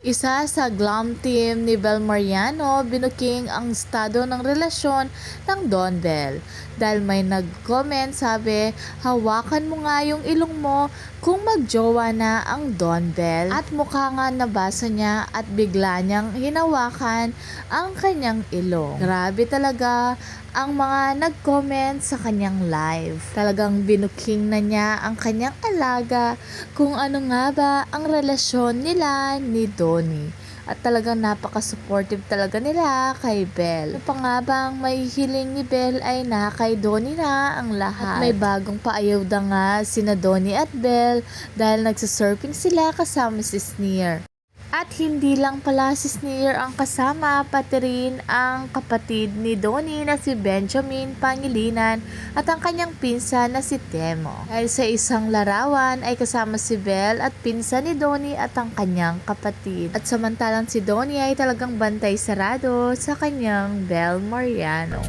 Isa sa glam team ni Bel Mariano, binuking ang estado ng relasyon ng Don Bel. Dahil may nag-comment sabi, hawakan mo nga yung ilong mo kung magjowa na ang Don Bel. At mukha nga nabasa niya at bigla niyang hinawakan ang kanyang ilong. Grabe talaga ang mga nag-comment sa kanyang live. Talagang binuking na niya ang kanyang alaga kung ano nga ba ang relasyon nila ni Donnie. At talagang napaka-supportive talaga nila kay Bel. Ano pa nga bang may hiling ni Bel ay na kay Donnie na ang lahat. At may bagong paayuda nga sina Donnie at Bel dahil nagsasurfing sila kasama si Sneer. At hindi lang pala si Sneer ang kasama, pati rin ang kapatid ni Donnie na si Benjamin Pangilinan at ang kanyang pinsan na si Temo. Dahil sa isang larawan ay kasama si Bel at pinsan ni Donnie at ang kanyang kapatid. At samantalang si Donnie ay talagang bantay sarado sa kanyang Bel Mariano.